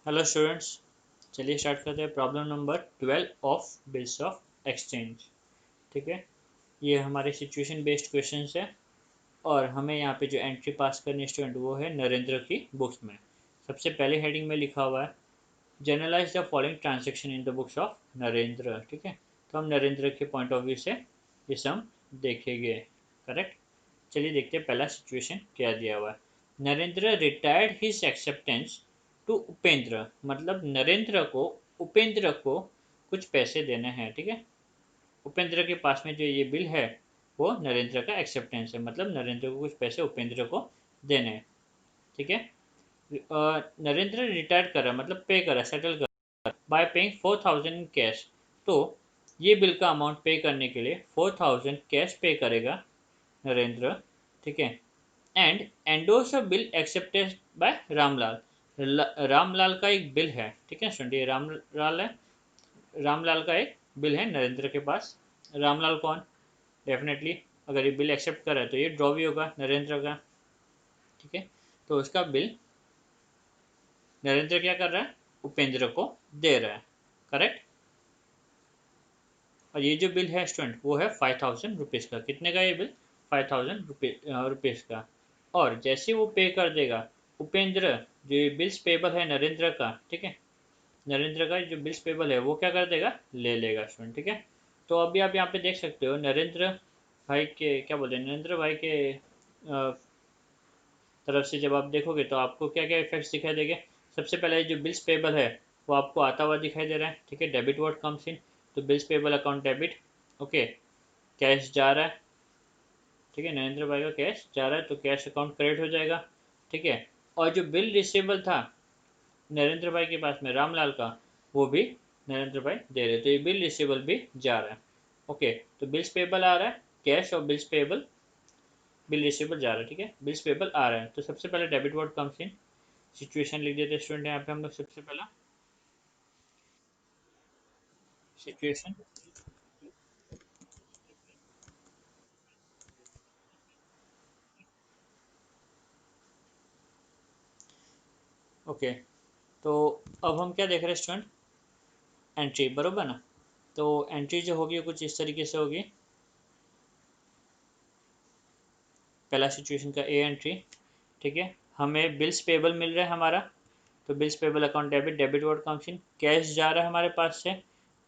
Hello students. चलिए start करते हैं problem number 12 of bills of exchange. ठीक है, ये हमारे सिचुएशन बेस्ड क्वेश्चन है और हमें यहाँ पे जो एंट्री पास करनी है स्टूडेंट वो है नरेंद्र की बुक्स में। सबसे पहले हेडिंग में लिखा हुआ है journalise the following transaction in the books of Narendra. ठीक है, तो हम नरेंद्र के पॉइंट ऑफ व्यू से ये सम देखेंगे। करेक्ट। चलिए देखते हैं पहला सिचुएशन क्या दिया हुआ है। Narendra retired his acceptance to Upendra, मतलब नरेंद्र को उपेंद्र को कुछ पैसे देने हैं। ठीक है, उपेंद्र के पास में जो ये बिल है वो नरेंद्र का एक्सेप्टेंस है, मतलब नरेंद्र को कुछ पैसे उपेंद्र को देने हैं। ठीक है, नरेंद्र रिटायर कर रहा है, मतलब पे कर रहा है, सेटल कर रहा है बाय पेइंग 4000 इन कैश। तो ये बिल का अमाउंट पे करने के लिए 4000 कैश पे करेगा नरेंद्र। ठीक है, and endorse a bill accepted by Ramlal. Ramlal का एक बिल है। ठीक है स्टूडेंट, ये रामलाल है, रामलाल का एक बिल है नरेंद्र के पास। रामलाल कौन? डेफिनेटली अगर ये बिल एक्सेप्ट कर रहा है तो ये ड्रॉ भी होगा नरेंद्र का। ठीक है, तो उसका बिल नरेंद्र क्या कर रहा है, उपेंद्र को दे रहा है। करेक्ट। और ये जो बिल है स्टूडेंट वो है 5000 रुपीज़ का। कितने का ये बिल? 5000 रुपीज़ का। और जैसे वो पे कर देगा उपेंद्र, जो ये बिल्स पेबल है नरेंद्र का, ठीक है, नरेंद्र का जो बिल्स पेबल है वो क्या कर देगा, ले लेगा स्टूडेंट। ठीक है, तो अभी आप यहाँ पे देख सकते हो नरेंद्र भाई के क्या बोलते हैं, नरेंद्र भाई के तरफ से जब आप देखोगे तो आपको क्या क्या इफेक्ट्स दिखाई देंगे। सबसे पहले जो बिल्स पेबल है वो आपको आता हुआ दिखाई दे रहा है। ठीक है, डेबिट वर्ड कम्स इन, तो bills payable account debit. Okay, cash जा रहा है। ठीक है, नरेंद्र भाई का कैश जा रहा है तो कैश अकाउंट क्रेडिट हो जाएगा। ठीक है, और जो बिल रिसीवेबल था नरेंद्र भाई के पास में रामलाल का, वो भी नरेंद्र भाई दे रहे, तो ये बिल रिसीवेबल भी जा रहा है। ओके, तो बिल्स पेबल आ रहा है, कैश और बिल्स पेबल, बिल रिसीवेबल जा रहा है। ठीक है, बिल्स पेबल आ रहा है, तो सबसे पहले debit word comes in. Situation लिख देते हैं स्टूडेंट यहाँ पे हम लोग सबसे पहला सिचुएशन। ओके, तो अब हम क्या देख रहे हैं स्टूडेंट, एंट्री, बरोबर ना। तो एंट्री जो होगी कुछ इस तरीके से होगी। पहला सिचुएशन का ए एंट्री। ठीक है, हमें बिल्स पेबल मिल रहा है हमारा, तो bills payable account debit, debit word comes in, cash जा रहा है हमारे पास से।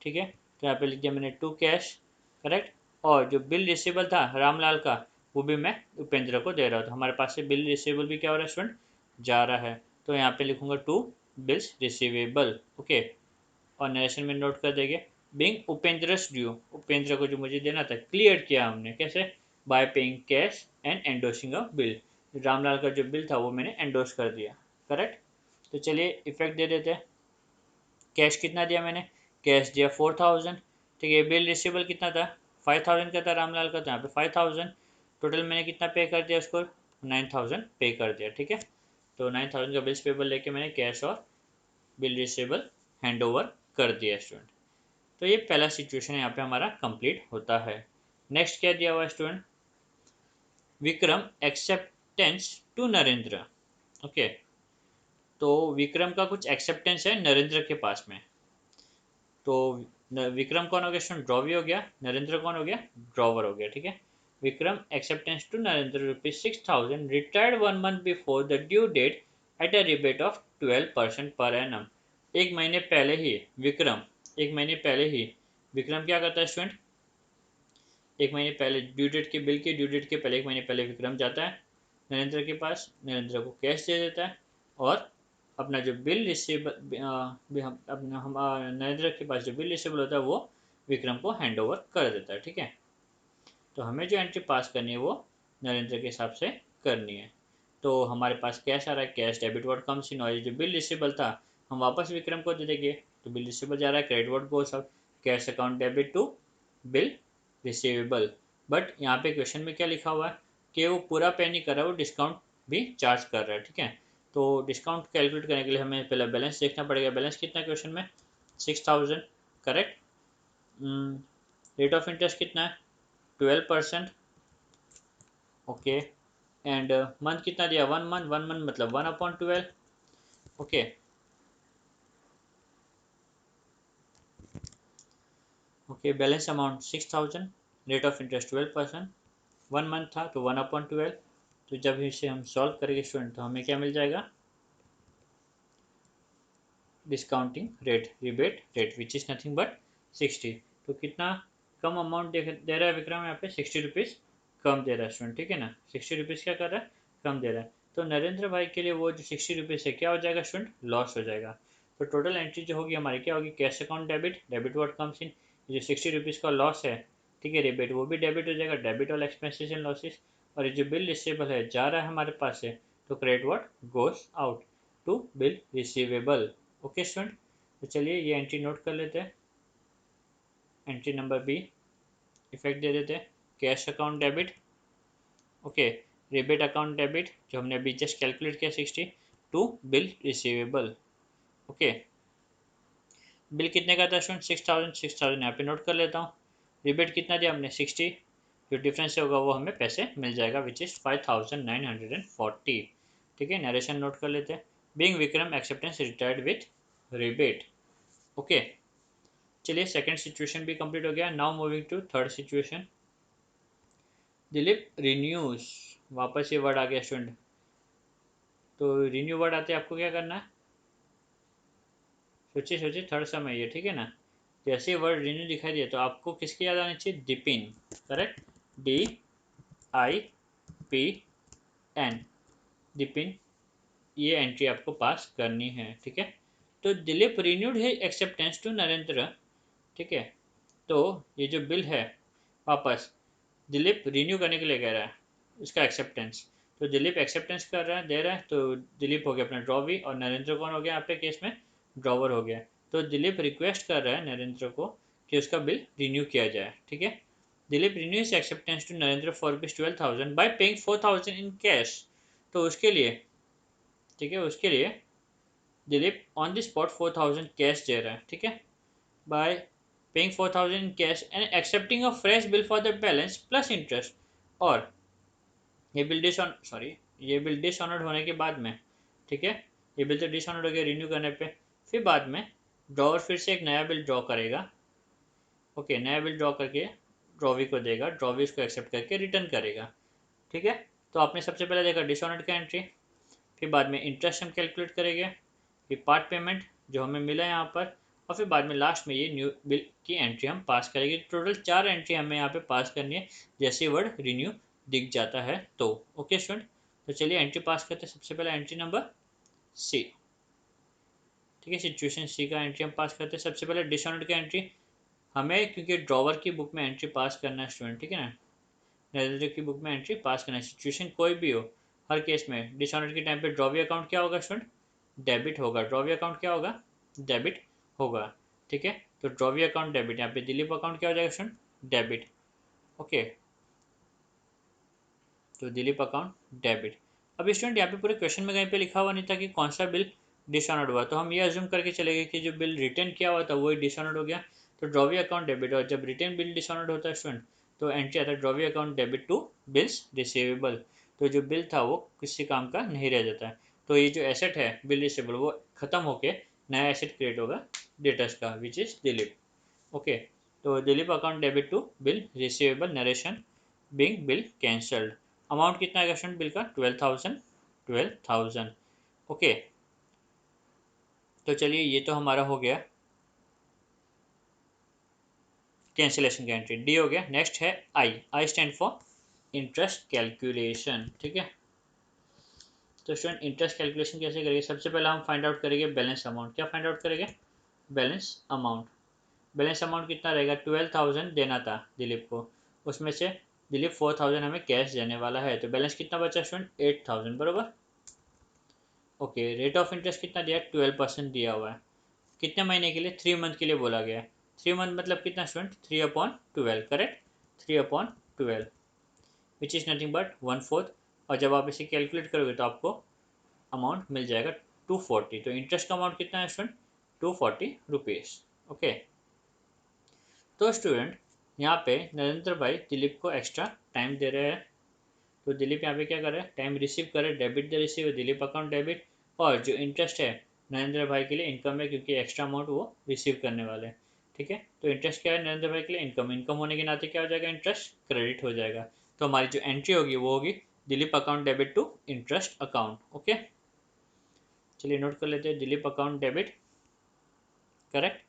ठीक है, तो यहाँ पे लिख दिया मैंने टू कैश। करेक्ट। और जो बिल रिसीवेबल था रामलाल का वो भी मैं उपेंद्र को दे रहा हूँ, तो हमारे पास से बिल रिसीवेबल भी क्या हो रहा है स्टूडेंट, जा रहा है। तो यहाँ पे लिखूंगा टू बिल्स रिसीवेबल। ओके, और नरेशन में नोट कर देंगे बिंग उपेंद्रस ड्यू, उपेंद्र को जो मुझे देना था क्लियर किया हमने, कैसे, by paying cash and endorsing a bill. Ramlal का जो बिल था वो मैंने एंडोस कर दिया। करेक्ट। तो चलिए इफेक्ट दे देते हैं। कैश कितना दिया मैंने, कैश दिया 4000। ठीक है, बिल रिसीवेबल कितना था, 5000 का था रामलाल का, तो यहाँ पे 5000। टोटल मैंने कितना पे कर दिया उसको, 9000 पे कर दिया। ठीक है, तो 9000 का बिल्स पेबल लेके मैंने कैश और बिल रिसीवेबल हैंड ओवर कर दिया स्टूडेंट। तो ये पहला सिचुएशन यहाँ पे हमारा कंप्लीट होता है। नेक्स्ट क्या दिया हुआ है student, Vikram acceptance to Narendra. Okay, तो विक्रम का कुछ एक्सेप्टेंस है नरेंद्र के पास में। तो विक्रम कौन हो गया स्टूडेंट, ड्रॉ भी हो गया, नरेंद्र कौन हो गया, ड्रॉवर हो गया। ठीक है, Vikram acceptance to Narendra ₹6000 retired 1 month before the due date at a rebate of 12% पर एनम। एक महीने पहले ही विक्रम, एक महीने पहले ही विक्रम क्या करता है स्टूडेंट, एक महीने पहले ड्यू डेट के बिल के ड्यू डेट के पहले एक महीने पहले विक्रम जाता है नरेंद्र के पास, नरेंद्र को कैश दे देता है और अपना जो बिल रिसीवेबल अपना हम नरेंद्र के पास जो बिल रिसीवेबल होता है वो विक्रम को हैंड ओवर कर देता है। ठीक है, तो हमें जो एंट्री पास करनी है वो नरेंद्र के हिसाब से करनी है। तो हमारे पास कैश आ रहा है, cash debit word comes in, और जो बिल रिसीवेबल था हम वापस विक्रम को दे देंगे, तो बिल रिसीवेबल जा रहा है, credit what goes out, cash account debit to bill receivable. But यहाँ पे क्वेश्चन में क्या लिखा हुआ है कि वो पूरा पे नहीं कर रहा है, वो डिस्काउंट भी चार्ज कर रहा है। ठीक है, तो डिस्काउंट कैलकुलेट करने के लिए हमें पहले बैलेंस देखना पड़ेगा। बैलेंस कितना है क्वेश्चन में, 6000। करेक्ट। रेट ऑफ इंटरेस्ट कितना है, 12%। ओके, एंड मंथ कितना दिया, 1 मंथ, 1 मंथ मतलब 1/12। Okay, okay, balance amount 6000, rate of interest 12%, 1 month था तो 1/12। तो जब इसे हम सॉल्व करेंगे स्टूडेंट तो हमें क्या मिल जाएगा, discounting rate, rebate rate which is nothing but 60। तो कितना कम अमाउंट दे रहा है विक्रम यहाँ पे, 60 रुपीज़ कम दे रहा है स्टूडेंट, ठीक है ना। 60 रुपीज़ क्या कर रहा है, कम दे रहा है। तो नरेंद्र भाई के लिए वो जो 60 रुपीज़ है क्या हो जाएगा स्टूडेंट, लॉस हो जाएगा। तो टोटल एंट्री जो होगी हमारी क्या होगी, cash account debit, debit what comes in, जो 60 रुपीज़ का लॉस है, ठीक है, रिबेट वो भी डेबिट हो जाएगा, debit all expenses and losses. और ये जो बिल रिसीवेबल है जा रहा है हमारे पास से, तो credit what goes out to bill receivable. Okay student, तो चलिए ये एंट्री नोट कर लेते हैं। एंट्री नंबर बी, इफेक्ट दे देते हैं, cash account debit, okay, rebate account debit जो हमने अभी जस्ट कैलकुलेट किया 60 to bill receivable. Okay, bill कितने का था स्टूडेंट, 6000, 6000 यहाँ पे नोट कर लेता हूँ। रिबेट कितना दिया हमने, 60, जो डिफरेंस होगा वो हमें पैसे मिल जाएगा विच इज़ 5940। ठीक है, नरेशन नोट कर लेते हैं, being Vikram acceptance retired with rebate. Okay, चलिए सेकंड सिचुएशन भी कंप्लीट हो गया। Now moving to third situation, Dilip renews, वापस ये वर्ड आ गया स्टूडेंट। तो रिन्यू वर्ड आते आपको क्या करना है, सोचिए सोचिए, थर्ड समय ये, ठीक है ना। जैसे वर्ड रिन्यू दिखाई दिया तो आपको किसकी याद आनी चाहिए, डिपिन, करेक्ट, DIPN, डिपिन, ये एंट्री आपको पास करनी है, ठीक है। तो दिलीप रिन्यूड है एक्सेप्टेंस टू नरेंद्र, ठीक है। तो ये जो बिल है वापस दिलीप रिन्यू करने के लिए कह रहा है, इसका एक्सेप्टेंस। तो दिलीप एक्सेप्टेंस कर रहा है, दे रहा है, तो दिलीप हो गया अपना ड्रॉवी, और नरेंद्र कौन हो गया यहाँ पे केस में, ड्रॉवर हो गया। तो दिलीप रिक्वेस्ट कर रहा है नरेंद्र को कि उसका बिल रिन्यू किया जाए, ठीक है। Dilip renew is acceptance to Narendra for rupees 12,000 by paying 4,000 in cash. तो उसके लिए, ठीक है, उसके लिए Dilip on the spot 4,000 cash दे रहा है, ठीक है, by paying 4,000 in cash and accepting a fresh bill for the balance plus interest. और ये बिल ये बिल डिसऑनर्ड होने के बाद में, ठीक है, ये बिल तो डिसऑनर्ड हो गया रिन्यू करने पे, फिर बाद में ड्रॉवर फिर से एक नया बिल ड्रॉ करेगा, ओके, नया बिल ड्रॉ करके ड्रॉवी को देगा, ड्रॉवी इसको एक्सेप्ट करके रिटर्न करेगा, ठीक है। तो आपने सबसे पहले देखा डिसऑनर्ड का एंट्री, फिर बाद में इंटरेस्ट हम कैलकुलेट करेंगे, फिर पार्ट पेमेंट जो हमें मिला है यहाँ पर, और फिर बाद में लास्ट में ये न्यू बिल की एंट्री हम पास करेंगे। टोटल 4 एंट्री हमें यहाँ पे पास करनी है जैसे वर्ड रिन्यू दिख जाता है तो। ओके स्टूडेंट, तो चलिए एंट्री पास करते हैं। सबसे पहले एंट्री नंबर सी, ठीक है, सिचुएशन सी का एंट्री हम पास करते हैं। सबसे पहले डिसऑनर्ड का एंट्री हमें, क्योंकि ड्रॉवर की बुक में एंट्री पास करना है स्टूडेंट, ठीक है ना, नरेंद्र की बुक में एंट्री पास करना है, सिचुएशन कोई भी हो, हर केस में डिसऑनर के टाइम पे ड्रॉवी अकाउंट क्या होगा स्टूडेंट, डेबिट होगा। ड्रॉवी अकाउंट क्या होगा, डेबिट होगा, ठीक है। तो ड्रॉवी अकाउंट डेबिट, यहाँ पे दिलीप अकाउंट क्या हो जाएगा स्टूडेंट, डेबिट, ओके, तो दिलीप अकाउंट डेबिट। अब स्टूडेंट यहाँ पे पूरे क्वेश्चन में कहीं पे लिखा हुआ नहीं था कि कौन सा बिल डिसऑनर्ड हुआ, तो हम ये अज्यूम करके चले गए कि जो बिल रिटर्न किया हुआ था वही डिसऑनर्ड हो गया, तो ड्रॉवी अकाउंट डेबिट। और जब रिटर्न बिल डिसऑनर्ड होता है स्टूडेंट तो एंट्री आता है drawee account debit to bills receivable. तो जो बिल था वो किसी काम का नहीं रह जाता है, तो ये जो एसेट है बिल रिसीवेबल वो खत्म होके नया एसेट क्रिएट होगा डेटर्स का विच इज दिलीप। ओके, तो Dilip account debit to bill receivable, narration being bill cancelled. Amount कितना आएगा स्टूडेंट बिल का, 12,000, 12,000। ओके, तो चलिए ये तो हमारा हो गया कैंसिलेशन का एंट्री, डी हो गया। नेक्स्ट है I, I stand for interest calculation, ठीक है। तो स्टूडेंट इंटरेस्ट कैलकुलेशन कैसे करेंगे, सबसे पहले हम फाइंड आउट करेंगे बैलेंस अमाउंट। क्या फाइंड आउट करेंगे, बैलेंस अमाउंट। बैलेंस अमाउंट कितना रहेगा, 12,000 देना था दिलीप को, उसमें से दिलीप 4,000 हमें कैश देने वाला है, तो बैलेंस कितना बचा स्टूडेंट, 8,000 बराबर। ओके, रेट ऑफ इंटरेस्ट कितना दिया, 12% दिया हुआ है, कितने महीने के लिए, 3 मंथ के लिए बोला गया है। 3 मंथ मतलब कितना student, 3/12, correct, 3/12 which is nothing but 1/4। और जब आप इसे कैलकुलेट करोगे तो आपको अमाउंट मिल जाएगा 240। तो इंटरेस्ट का अमाउंट कितना है स्टूडेंट, 240 रुपीज़। ओके, तो स्टूडेंट यहाँ पे नरेंद्र भाई दिलीप को एक्स्ट्रा टाइम दे रहे हैं, तो दिलीप यहाँ पे क्या कर रहा है, टाइम रिसीव कर रहे, debit the receive, Dilip account debit. और जो इंटरेस्ट है नरेंद्र भाई के लिए इनकम है, क्योंकि एक्स्ट्रा अमाउंट वो रिसीव करने वाले हैं। ठीक है। तो इंटरेस्ट क्या है नरेंद्र भाई के लिए? इनकम। इनकम होने के नाते क्या हो जाएगा? इंटरेस्ट क्रेडिट हो जाएगा। तो हमारी जो एंट्री होगी वो होगी Dilip account debit to interest account. Okay, चलिए नोट कर लेते हैं, Dilip account debit correct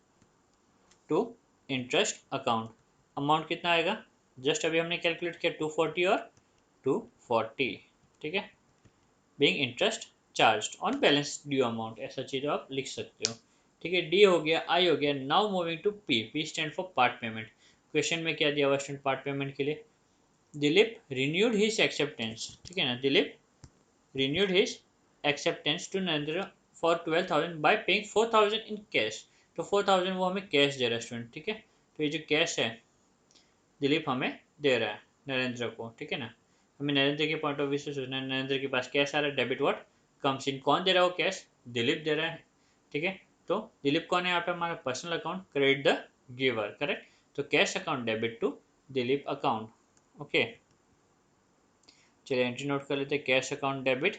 to interest account. Amount कितना आएगा? जस्ट अभी हमने कैलकुलेट किया 240 और 240, ठीक है। Being interest charged on balance due amount, ऐसा चीज़ आप लिख सकते हो, ठीक है। डी हो गया, आई हो गया। Now moving to P. P stand for part payment. Question में क्या दिया हुआ स्टूडेंट पार्ट पेमेंट के लिए? दिलीप रिन्यूड हिज एक्सेप्टेंस, ठीक है ना। Dilip renewed his acceptance to Narendra for 12,000 by paying 4,000 in cash। तो 4,000 वो हमें कैश दे रहा है स्टूडेंट, ठीक है। तो ये जो कैश है दिलीप हमें दे रहा है नरेंद्र को, ठीक है ना। हमें नरेंद्र के पॉइंट ऑफ व्यू से सोचना है, नरेंद्र के पास कैश आ रहा है, डेबिट व्हाट कम्स इन। कौन दे रहा है वो कैश? दिलीप दे रहा है, ठीक है। तो दिलीप कौन है यहाँ पे? हमारा personal account, credit the giver, correct. तो cash account debit to Dilip account. Okay, चलिए एंट्री नोट कर लेते हैं, cash account debit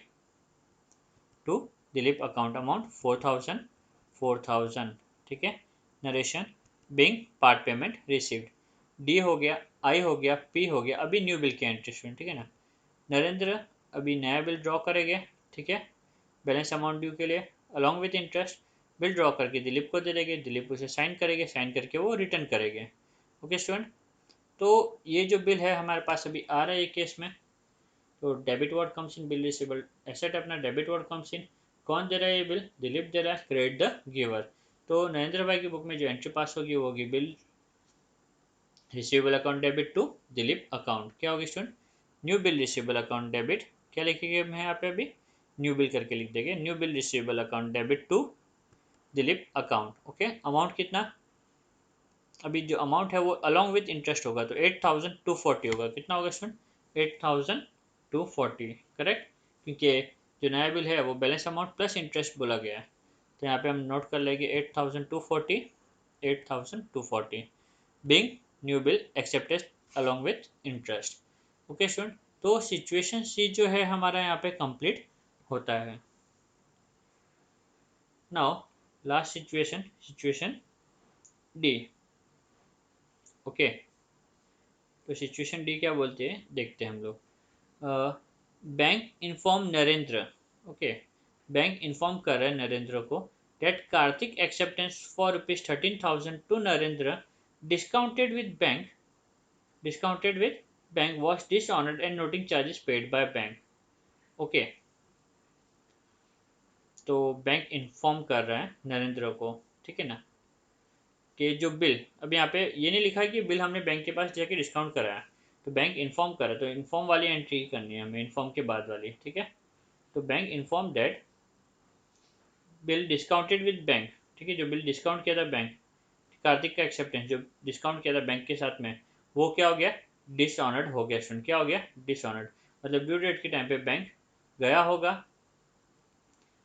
to Dilip account, amount 4,000, ठीक है। Narration being part payment received. D हो गया, आई हो गया, पी हो गया। अभी न्यू बिल की एंट्री स्टूडेंट, ठीक है ना। नरेंद्र अभी नया बिल ड्रॉ करेंगे, ठीक है, बैलेंस अमाउंट ड्यू के लिए along with interest. Bill draw करके दिलीप को दे देंगे, दिलीप उसे साइन करेंगे, साइन करके वो रिटर्न करेंगे। ओके स्टूडेंट, तो ये जो बिल है हमारे पास अभी आ रहा है केस में, तो debit word comes in, bill receivable asset अपना डेबिट वर्ड कम्स इन। कौन दे रहा है ये बिल? दिलीप दे रहा है, क्रेडिट द गिवर। तो नरेंद्र भाई की बुक में जो एंट्री पास होगी वो होगी bill receivable account debit to Dilip account. क्या होगी student? New bill receivable account debit. क्या लिखेंगे हम यहाँ पे? अभी न्यू बिल करके लिख देंगे, new bill receivable account debit to Dilip account. Okay, amount कितना? अभी जो अमाउंट है वो अलॉन्ग विथ इंटरेस्ट होगा, तो 8,240 होगा। कितना होगा स्टूडेंट? 8,240, करेक्ट। क्योंकि जो नया बिल है वो बैलेंस अमाउंट प्लस इंटरेस्ट बोला गया है, तो यहाँ पे हम नोट कर लेंगे 8,240, 8,240 being new bill accepted along with interest. Okay student, तो सिचुएशन सी जो है हमारा यहाँ पे कंप्लीट होता है। Now last situation, situation D. Okay, तो सिचुएशन डी क्या बोलते हैं देखते हैं हम लोग। Bank inform Narendra, okay, bank inform कर रहा है नरेंद्र को that Kartik acceptance for ₹13,000 to Narendra discounted with bank, discounted with bank was dishonoured and noting charges paid by bank. Okay, तो बैंक इन्फॉर्म कर रहा है नरेंद्र को, ठीक है ना, कि जो बिल अभी यहाँ पे ये नहीं लिखा है कि बिल हमने बैंक के पास जाके डिस्काउंट कराया, तो बैंक इन्फॉर्म करा, तो इन्फॉर्म वाली एंट्री करनी है हमें, इन्फॉर्म के बाद वाली, ठीक है। तो bank inform that bill discounted with bank, ठीक है, जो बिल डिस्काउंट किया था बैंक, कार्तिक का एक्सेप्टेंस जो डिस्काउंट किया था बैंक के साथ में, वो क्या हो गया? डिसऑनर्ड हो गया स्टूडेंट। क्या हो गया? डिसऑनर्ड। मतलब ड्यू डेट के टाइम पे बैंक गया होगा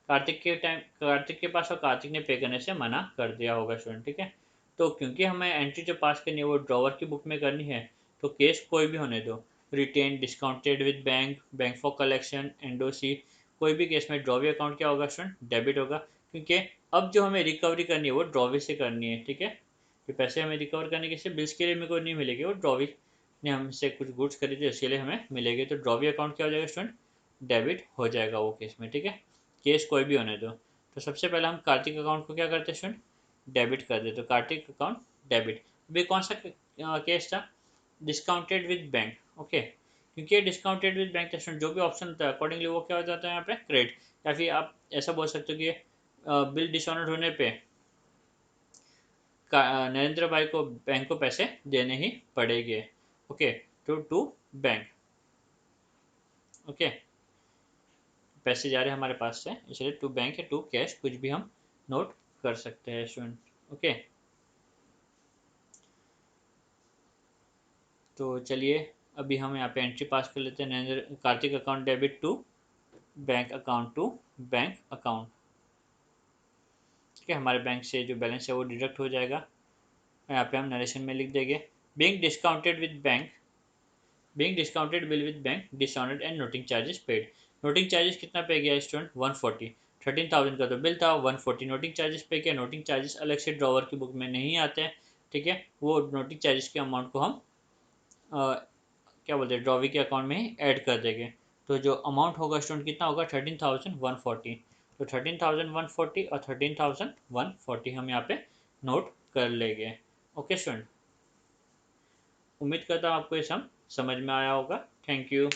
कार्तिक के टाइम, कार्तिक के पास, और कार्तिक ने पे करने से मना कर दिया होगा स्टूडेंट, ठीक है। तो क्योंकि हमें एंट्री जो पास करनी है वो ड्रॉवर की बुक में करनी है, तो केस कोई भी होने दो, retain, discounted with bank, bank for collection, endorsee, कोई भी केस में ड्रॉवी अकाउंट क्या होगा स्टूडेंट? डेबिट होगा। क्योंकि अब जो हमें रिकवरी करनी है वो ड्रॉवी से करनी है, ठीक है। ये पैसे हमें रिकवर करने के से बिल्स के लिए मेरे को नहीं मिलेगी, वो ड्रॉवी ने हमसे कुछ गुड्स खरीदे उसके लिए हमें मिलेगी, तो ड्रॉवी अकाउंट क्या हो जाएगा स्टूडेंट? डेबिट हो जाएगा वो केस में, ठीक है। केस कोई भी होने दो। तो सबसे पहले हम कार्तिक अकाउंट को क्या करते हैं स्टूडेंट? डेबिट कर देते, तो कार्तिक अकाउंट डेबिट। अभी कौन सा केस था? Discounted with bank. ओके, क्योंकि ये डिस्काउंटेड विद बैंक था स्टूडेंट, जो भी ऑप्शन होता है अकॉर्डिंगली वो क्या हो जाता है यहाँ पे? क्रेडिट। या फिर आप ऐसा बोल सकते हो कि बिल डिसऑनर्ड होने पे नरेंद्र भाई को बैंक को पैसे देने ही पड़ेंगे। Okay, to bank. ओके, पैसे जा रहे हैं हमारे पास से, इसलिए टू बैंक या टू कैश कुछ भी हम नोट कर सकते हैं स्टूडेंट। ओके, तो चलिए अभी हम यहाँ पे एंट्री पास कर लेते हैं, Narendra Kartik account debit to bank account, to bank account, ठीक है। हमारे बैंक से जो बैलेंस है वो डिडक्ट हो जाएगा, यहाँ पे हम नरेशन में लिख देंगे being discounted with bank, being discounted bill with bank dishonoured and noting charges paid. Noting charges कितना पे गया स्टूडेंट? 140। 13,000 का तो बिल था, 140 नोटिंग चार्जेस पे किया। नोटिंग चार्जेस अलग से ड्रॉवर की बुक में नहीं आते हैं, ठीक है, वो नोटिस चार्जेस के अमाउंट को हम क्या बोलते हैं ड्रॉवी के अकाउंट में ही ऐड कर देंगे। तो जो अमाउंट होगा स्टूडेंट कितना होगा 13,140। तो 13,140 और 13,140 हम यहाँ पे नोट कर लेंगे। ओके स्टूडेंट, उम्मीद करता हूँ आपको ये सब समझ में आया होगा। Thank you.